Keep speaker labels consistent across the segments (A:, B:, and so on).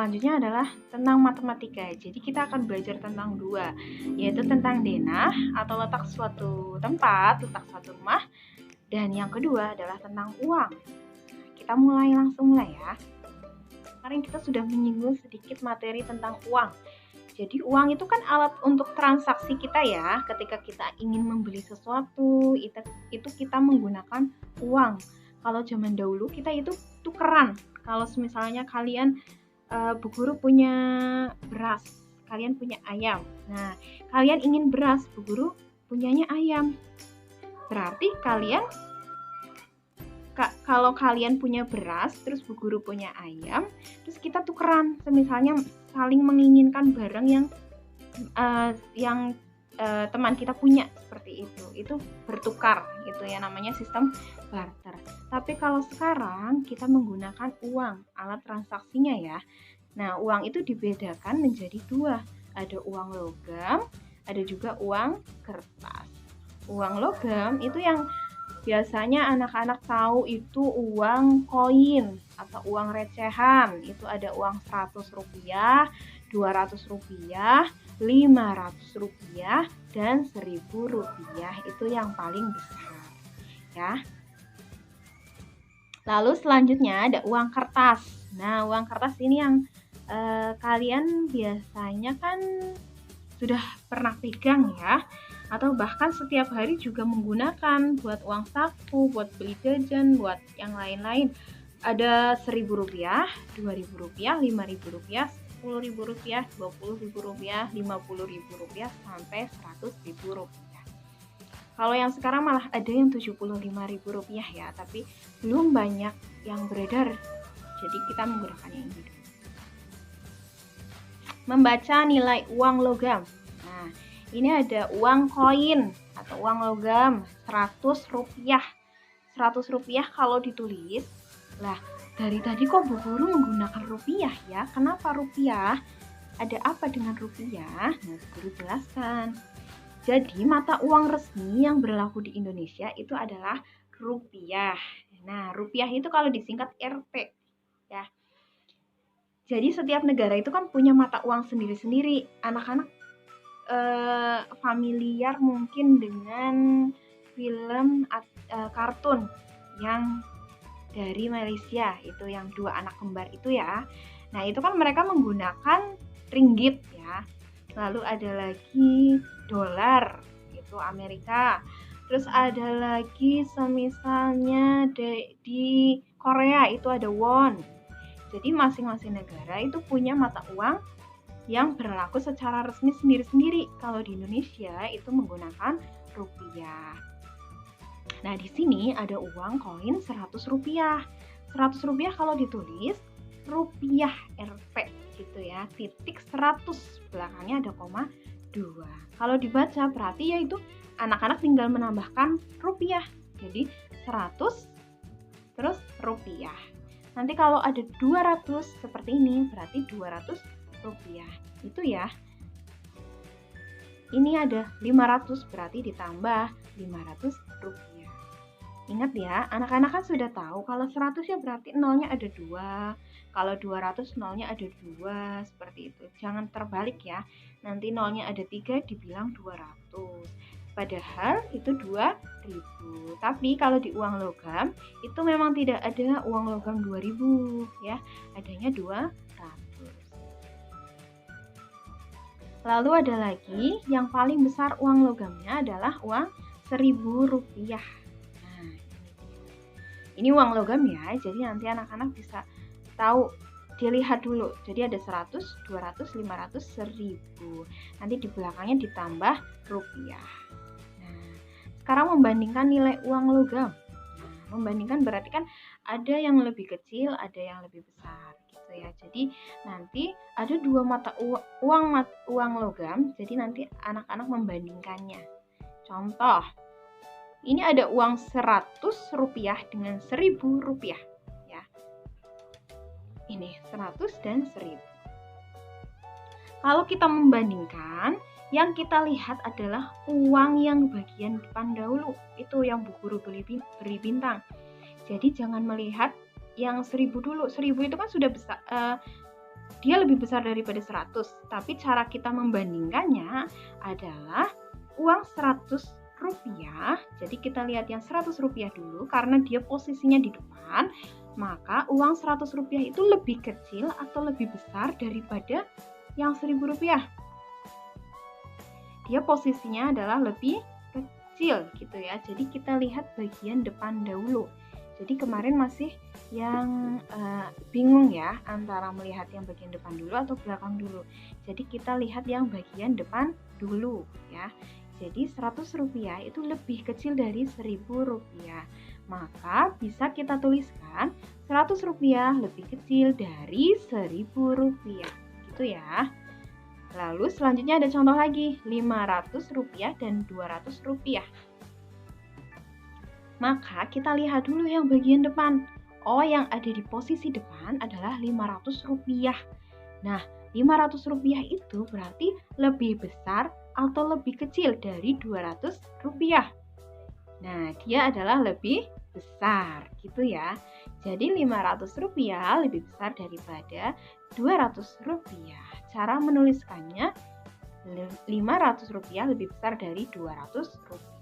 A: selanjutnya adalah tentang matematika. Jadi kita akan belajar tentang dua, yaitu tentang denah atau letak suatu tempat, letak suatu rumah, dan yang kedua adalah tentang uang. Kita langsung mulai ya. Kemarin kita sudah menyinggung sedikit materi tentang uang. Jadi uang itu kan alat untuk transaksi kita ya. Ketika kita ingin membeli sesuatu, itu kita menggunakan uang. Kalau zaman dahulu kita itu tukeran. Kalau misalnya kalian Bu Guru punya beras, kalian punya ayam. Nah, kalian ingin beras, Bu Guru punyanya ayam. Berarti kalau kalian punya beras, terus Bu Guru punya ayam, terus kita tukeran. Misalnya saling menginginkan barang yang teman kita punya, seperti itu bertukar, itu ya namanya sistem barter. Tapi kalau sekarang kita menggunakan uang, alat transaksinya ya. Nah, uang itu dibedakan menjadi dua, ada uang logam, ada juga uang kertas. Uang logam itu yang biasanya anak-anak tahu itu uang koin atau uang recehan. Itu ada uang 100 rupiah, 200 rupiah, 500 rupiah, dan 1000 rupiah. Itu yang paling besar ya. Lalu selanjutnya ada uang kertas. Nah, uang kertas ini yang kalian biasanya kan sudah pernah pegang ya, atau bahkan setiap hari juga menggunakan buat uang saku, buat beli jajan, buat yang lain-lain. Ada 1000 rupiah, 2000 rupiah, 5000 rupiah, 10.000 rupiah, 20.000 rupiah, 50.000 rupiah, sampai 100.000 rupiah. Kalau yang sekarang malah ada yang 75.000 rupiah ya, tapi belum banyak yang beredar. Jadi kita menggunakan yang ini dulu. Membaca nilai uang logam. Nah, ini ada uang koin atau uang logam 100 rupiah. 100 rupiah kalau ditulis, lah dari tadi kok Bu Guru menggunakan rupiah ya? Kenapa rupiah? Ada apa dengan rupiah? Nah, Bu Guru jelaskan. Jadi mata uang resmi yang berlaku di Indonesia itu adalah rupiah. Nah, rupiah itu kalau disingkat Rp ya. Jadi setiap negara itu kan punya mata uang sendiri-sendiri. Anak-anak familiar mungkin dengan film kartun yang dari Malaysia, itu yang dua anak kembar itu ya. Nah, itu kan mereka menggunakan ringgit ya. Lalu ada lagi dolar, itu Amerika. Terus ada lagi semisalnya di Korea itu ada won. Jadi masing-masing negara itu punya mata uang yang berlaku secara resmi sendiri-sendiri. Kalau di Indonesia itu menggunakan rupiah. Nah, di sini ada uang koin 100 rupiah. 100 rupiah kalau ditulis rupiah Rp gitu ya. Titik 100, belakangnya ada koma 2. Kalau dibaca berarti yaitu anak-anak tinggal menambahkan rupiah. Jadi 100 terus rupiah. Nanti kalau ada 200 seperti ini berarti 200 rupiah. Itu ya. Ini ada 500 berarti ditambah 500 rupiah. Ingat ya, anak-anak kan sudah tahu kalau 100 ya berarti nolnya ada 2. Kalau 200 nolnya ada 2, seperti itu. Jangan terbalik ya. Nanti nolnya ada 3 dibilang 200. Padahal itu 2000. Tapi kalau di uang logam itu memang tidak ada uang logam 2000 ya. Adanya 200. Lalu ada lagi yang paling besar uang logamnya adalah uang 1000 rupiah. Nah, ini uang logam ya. Jadi nanti anak-anak bisa tahu, dilihat dulu. Jadi ada 100, 200, 500, 1000. Nanti di belakangnya ditambah rupiah. Sekarang membandingkan nilai uang logam. Nah, membandingkan berarti kan ada yang lebih kecil, ada yang lebih besar gitu ya. Jadi nanti ada dua mata uang logam, jadi nanti anak-anak membandingkannya. Contoh, ini ada uang 100 rupiah dengan 1000 rupiah ya. Ini 100 dan 1000. Kalau kita membandingkan, yang kita lihat adalah uang yang bagian depan dahulu. Itu yang Bu Guru beri bintang. Jadi jangan melihat yang 1000 dulu. 1000 itu kan sudah besar, dia lebih besar daripada 100, tapi cara kita membandingkannya adalah uang 100 rupiah. Jadi kita lihat yang 100 rupiah dulu karena dia posisinya di depan, maka uang 100 rupiah itu lebih kecil atau lebih besar daripada yang 1000 rupiah. Dia posisinya adalah lebih kecil gitu ya. Jadi kita lihat bagian depan dahulu. Jadi kemarin masih yang bingung ya antara melihat yang bagian depan dulu atau belakang dulu. Jadi kita lihat yang bagian depan dulu ya. Jadi 100 rupiah itu lebih kecil dari 1000 rupiah. Maka bisa kita tuliskan 100 rupiah lebih kecil dari 1000 rupiah. Gitu ya. Lalu selanjutnya ada contoh lagi, 500 rupiah dan 200 rupiah. Maka kita lihat dulu yang bagian depan. Oh, yang ada di posisi depan adalah 500 rupiah. Nah, 500 rupiah itu berarti lebih besar atau lebih kecil dari 200 rupiah. Nah, dia adalah lebih besar gitu ya. Jadi 500 rupiah lebih besar daripada 200 rupiah. Cara menuliskannya 500 rupiah lebih besar dari 200 rupiah.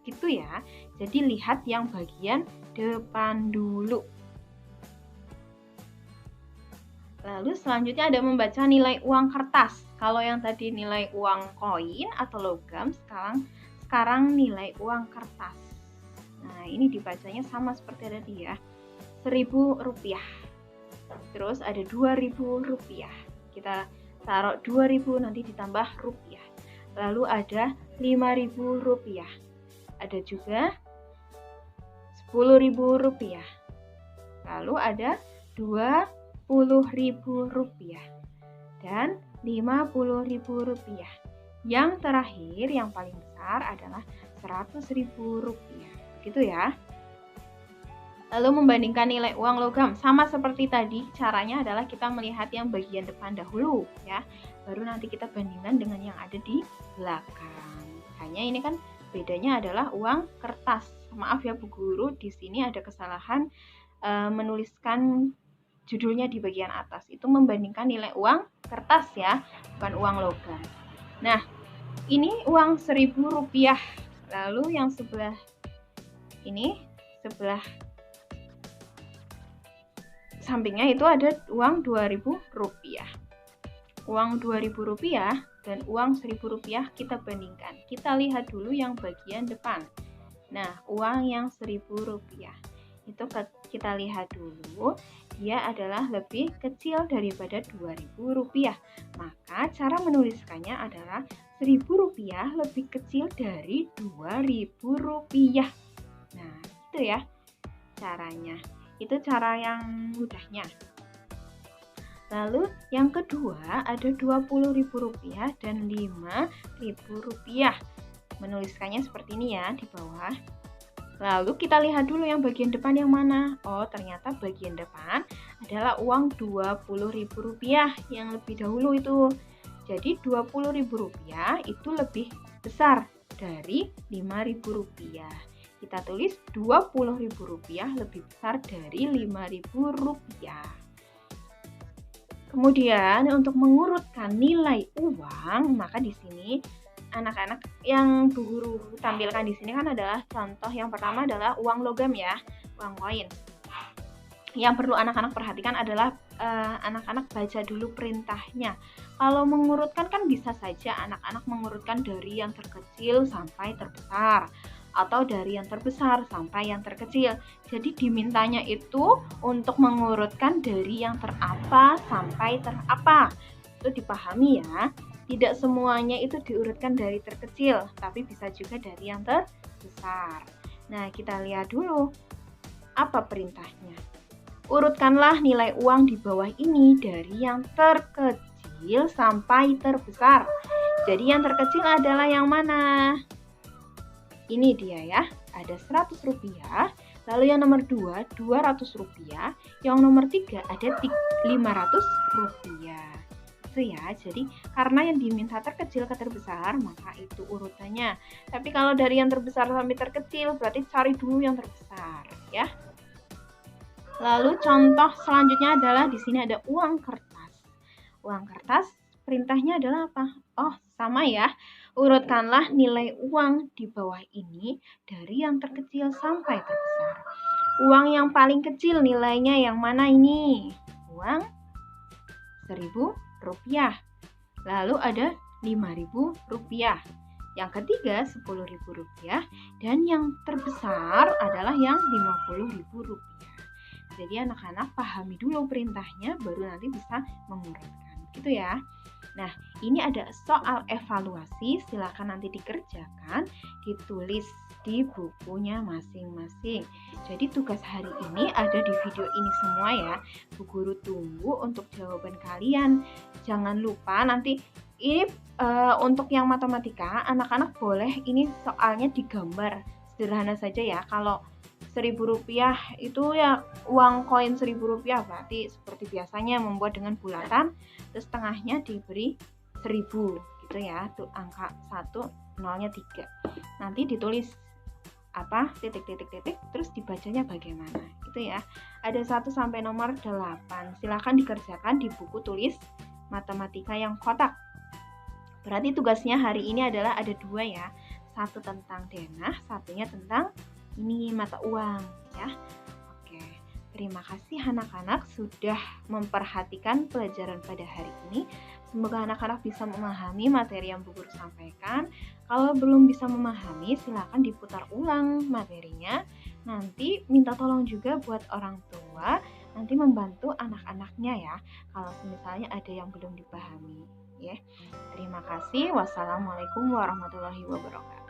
A: Gitu ya. Jadi lihat yang bagian depan dulu. Lalu selanjutnya ada membaca nilai uang kertas. Kalau yang tadi nilai uang koin atau logam, sekarang nilai uang kertas. Nah, ini dibacanya sama seperti tadi ya. 1000 rupiah. Terus ada 2000 rupiah. Kita taruh 2000 nanti ditambah rupiah. Lalu ada 5000 rupiah. Ada juga 10.000 rupiah. Lalu ada 20.000 rupiah dan 50.000 rupiah. Yang terakhir, yang paling besar adalah 100.000 rupiah. Gitu ya. Lalu membandingkan nilai uang logam, sama seperti tadi, caranya adalah kita melihat yang bagian depan dahulu ya. Baru nanti kita bandingkan dengan yang ada di belakang. Hanya ini kan bedanya adalah uang kertas. Maaf ya Bu Guru, di sini ada kesalahan menuliskan judulnya di bagian atas. Itu membandingkan nilai uang kertas ya, bukan uang logam. Nah, ini uang 1000 rupiah. Lalu yang sebelah ini, sebelah sampingnya itu ada uang 2000 rupiah. Uang 2000 rupiah dan uang 1000 rupiah kita bandingkan. Kita lihat dulu yang bagian depan. Nah, uang yang 1000 rupiah itu kita lihat dulu, dia adalah lebih kecil daripada 2000 rupiah. Maka cara menuliskannya adalah 1000 rupiah lebih kecil dari 2000 rupiah. Nah, itu ya caranya. Itu cara yang mudahnya. Lalu yang kedua ada 20.000 rupiah dan 5.000 rupiah. Menuliskannya seperti ini ya di bawah. Lalu kita lihat dulu yang bagian depan yang mana. Oh, ternyata bagian depan adalah uang 20.000 rupiah yang lebih dahulu itu. Jadi 20.000 rupiah itu lebih besar dari 5.000 rupiah. Kita tulis 20.000 rupiah lebih besar dari 5.000 rupiah. Kemudian untuk mengurutkan nilai uang, maka di sini anak-anak yang Bu Guru tampilkan di sini kan adalah contoh yang pertama adalah uang logam ya, uang koin. Yang perlu anak-anak perhatikan adalah anak-anak baca dulu perintahnya. Kalau mengurutkan kan bisa saja anak-anak mengurutkan dari yang terkecil sampai terbesar, atau dari yang terbesar sampai yang terkecil. Jadi dimintanya itu untuk mengurutkan dari yang terapa sampai terapa. Itu dipahami ya. Tidak semuanya itu diurutkan dari terkecil, tapi bisa juga dari yang terbesar. Nah, kita lihat dulu apa perintahnya. Urutkanlah nilai uang di bawah ini dari yang terkecil sampai terbesar. Jadi yang terkecil adalah yang mana? Ini dia ya, ada 100 rupiah, lalu yang nomor 2, 200 rupiah, yang nomor 3 ada 500 rupiah. Itu ya, jadi karena yang diminta terkecil ke terbesar, maka itu urutannya. Tapi kalau dari yang terbesar sampai terkecil, berarti cari dulu yang terbesar ya. Lalu contoh selanjutnya adalah di sini ada uang kertas. uang kertas, perintahnya adalah apa? Oh, sama ya. Urutkanlah nilai uang di bawah ini dari yang terkecil sampai terbesar. Uang yang paling kecil nilainya yang mana ini? Uang Rp1.000. Lalu ada Rp5.000. Yang ketiga Rp10.000 dan yang terbesar adalah yang Rp50.000. Jadi anak-anak pahami dulu perintahnya baru nanti bisa mengurutkan. Gitu ya. Nah, ini ada soal evaluasi, silakan nanti dikerjakan, ditulis di bukunya masing-masing. Jadi tugas hari ini ada di video ini semua ya. Bu Guru tunggu untuk jawaban kalian. Jangan lupa nanti ini untuk yang matematika, anak-anak boleh ini soalnya digambar. Sederhana saja ya. Kalau Rp1.000 itu ya uang koin Rp1.000 berarti seperti biasanya membuat dengan bulatan, terus tengahnya diberi 1000 gitu ya, tuh angka 1 nolnya 3. Nanti ditulis apa titik terus dibacanya bagaimana gitu ya. Ada 1 sampai nomor 8. Silahkan dikerjakan di buku tulis matematika yang kotak. Berarti tugasnya hari ini adalah ada 2 ya. Satu tentang denah, satunya tentang ini mata uang ya. Oke, terima kasih anak-anak sudah memperhatikan pelajaran pada hari ini. Semoga anak-anak bisa memahami materi yang Bu Guru sampaikan. Kalau belum bisa memahami, silakan diputar ulang materinya. Nanti minta tolong juga buat orang tua, nanti membantu anak-anaknya ya. Kalau misalnya ada yang belum dipahami ya. Terima kasih. Wassalamualaikum warahmatullahi wabarakatuh.